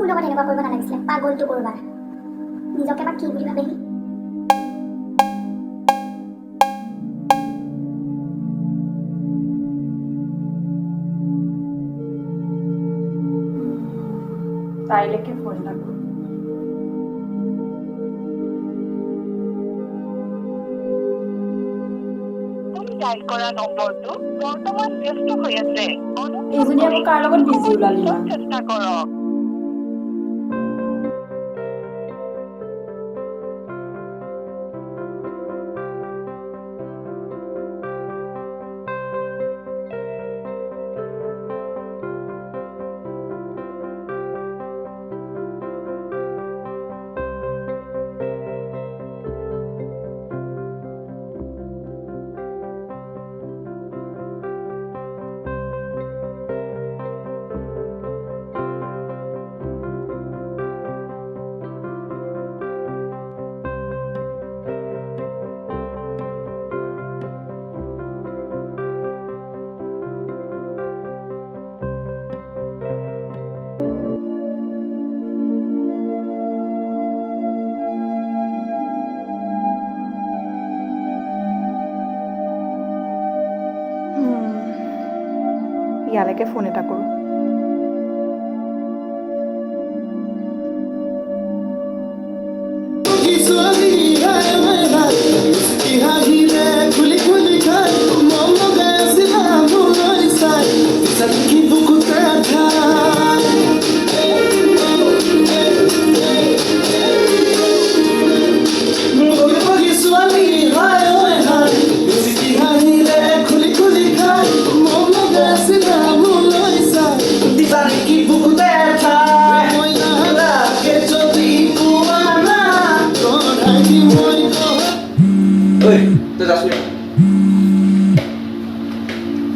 মোৰ লগত এনেকুৱা কৰিব নালাগিছিলে পাগলটো কৰবাৰ নিজকে বা কি বুলি ভাবেহি তাইলৈকে ফোন লাগো ডাইল কৰা নম্বৰটো বৰ্তমান ব্যস্ত হৈ আছে এইজনী আকৌ কাৰ লগত বিজি ওলালি ইমান চেষ্টা কৰক ইয়ালৈকে ফোন এটা কৰোঁ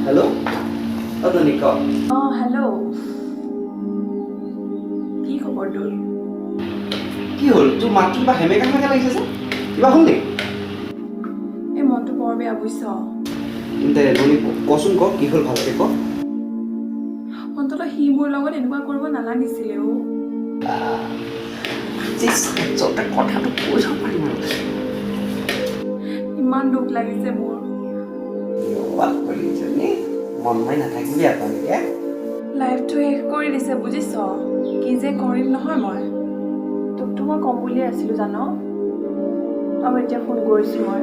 হেল্ল' অতনিক হেল্ল' কি খবৰ তোৰ কি হ'ল তোৰ মাতটো কিবা হেমেকা হেমেকা লাগিছে যে কিবা হ'ল নেকি এই মনটো বৰ বেয়া বুজিছ তেন্তে কচোন ক কি হ'ল ভালকে ক অন্ততঃ সি মোৰ লগত এনেকুৱা কৰিব নালাগিছিলে কথাটো কৈ যাব পাৰিম আৰু ইমান দুখ লাগিছে মোৰ মন মাৰি নাথাকিবি আপোনালোকে লাইফটো শেষ কৰি দিছে বুজিছ কি যে কৰিম নহয় মই তোকতো মই কম বুলিয়ে আছিলোঁ জান আৰু এতিয়া ফোন কৰিছোঁ মই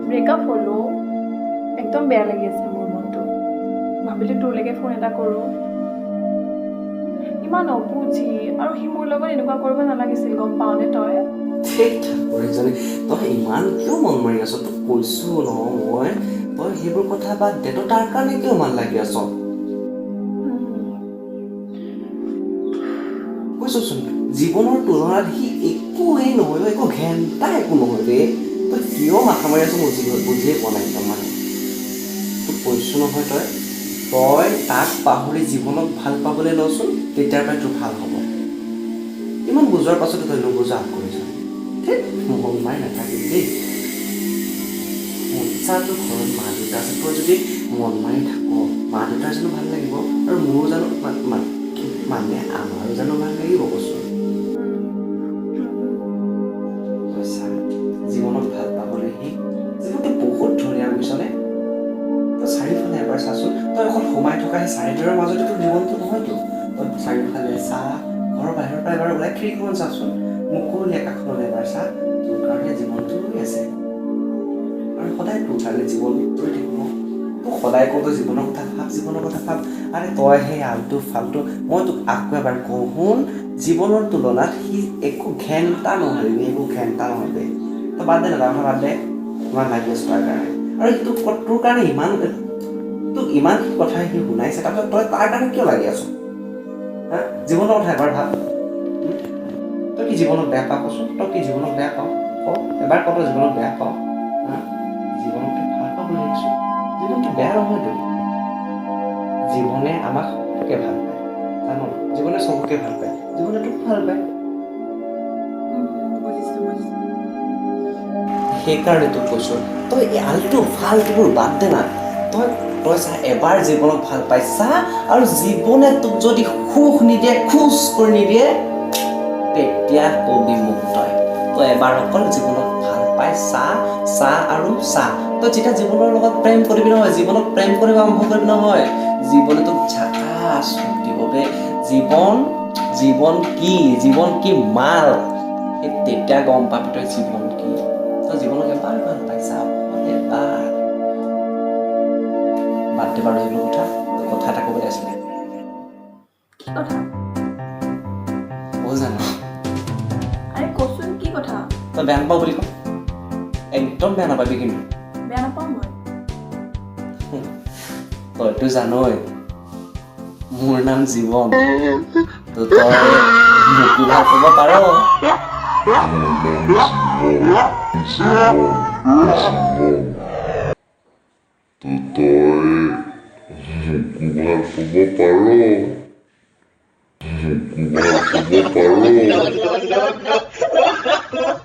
ব্ৰেকআপ হ'লো একদম বেয়া লাগি আছে মোৰ মনটো ভাবিলোঁ তোৰলৈকে ফোন এটা কৰোঁ ইমান অবুজি আৰু সি মোৰ লগত এনেকুৱা কৰিব নালাগিছিল গম পাওঁনে তই তই ইমান কিয় মন মাৰি আছ তোক কৈছো ন মই তই সেইবোৰ কথা বাদ দে তই তাৰ কাৰণে কিয় মান লাগি আছ কৈছোচোন জীৱনৰ তুলনাত সি একোৱেই নহয় একো ঘেণ্টা একো নহয় ৰে তই কিয় মাথা মাৰি আছ মোৰ জীৱনত বুজিয়ে পোৱা নাই একদম মানে তোক কৈছো নহয় তই তাক পাহৰি জীৱনক ভাল পাবলৈ লচোন তেতিয়াৰ পৰাই তোৰ ভাল হ'ব ইমান বুজোৱাৰ পাছতো তই নুবুজা আগ কৰিছ মন মাৰি নাথাকিবি দেই তোৰ ঘৰত মা দেউতা আছে তই যদি মন মাৰি থাক মা দেউতাৰ জানো ভাল লাগিব আৰু মোৰো জানো মানে আমাৰো জানো ভাল লাগিব কচোন জীৱনত ভাল পাবলৈ সি জীৱনটো বহুত ধুনীয়া বুজিছনে তই চাৰিওফালে এবাৰ চাচোন তই অকল সোমাই থকা সেই চাৰিটাৰৰ মাজতে তোৰ জীৱনটো নহয়তো তই চাৰিওফালে চা ঘৰৰ বাহিৰৰ পৰা এবাৰ ওলাই খিৰিকীখন চাচোন মুকলি আকাশখনলৈ এবাৰ চা তোৰ কাৰণে জীৱনটো ৰৈ আছে আৰু সদায় তোৰ কাৰণে জীৱন ৰৈ থাকিব তোক সদায় কওঁ তই জীৱনৰ কথা ভাব আৰে তই সেই আলটো ফালটো মই তোক আকৌ এবাৰ কওঁ শুন জীৱনৰ তুলনাত সি একো ঘেণ্টা নহয় তই বাদ দে না কথা বাদ দে ইমান লাগি আছো তাৰ কাৰণে আৰু তোৰ কাৰণে তোক ইমান কথা সি শুনাইছে তাৰপিছত তই তাৰ কাৰণে কিয় লাগি আছ হা জীৱনৰ কথা এবাৰ ভাব তই কি জীৱনত বেয়া পাৱ কচোন তই কি জীৱনত বেয়া পাৱ এবাৰ তই জীৱনত বেয়া পাৱ জীৱনটো ভাল পাব লাগিছো জীৱনটো বেয়া নহয়তো জীৱনে আমাক সকলোকে ভাল পায় জানো জীৱনে চবকে ভাল পায় জীৱনে তোক ভাল পায় সেইকাৰণে তোক কৈছো তই আলটো ফালটোবোৰ বাদ দে না তই চা এবাৰ জীৱনক ভাল পাইছা আৰু জীৱনে তোক যদি সুখ নিদিয়ে খোজ কৰি নিদিয়ে তেতিয়া কবি মোক তই এবাৰ অকল জীৱনক ভাল পাই চা আৰু চা তই যেতিয়া জীৱনৰ লগত প্ৰেম কৰিবি নহয় জীৱনক প্ৰেম কৰিব আৰম্ভ কৰিবি নহয় জীৱনে তোক ঝাকাছ সুখ দিব বে জীৱন কি মাল সেই তেতিয়া গম পাবি তই জীৱন কি তই জীৱনক এবাৰ ভাল পাইছা এবাৰ বাদ দে বাৰু এইবোৰ কথা এটা ক'বলৈ আছিলে কি কথা জানো আৰে কচোন কি কথা তই বেয়া নাপাওঁ বুলি ক একদম বেয়া নাপাবি কিন্তু বেয়া নাপাওঁ মই তইতো জানই মোৰ নাম জীৱন তো তই মোকো ভাল পাব পাৰ Thank you.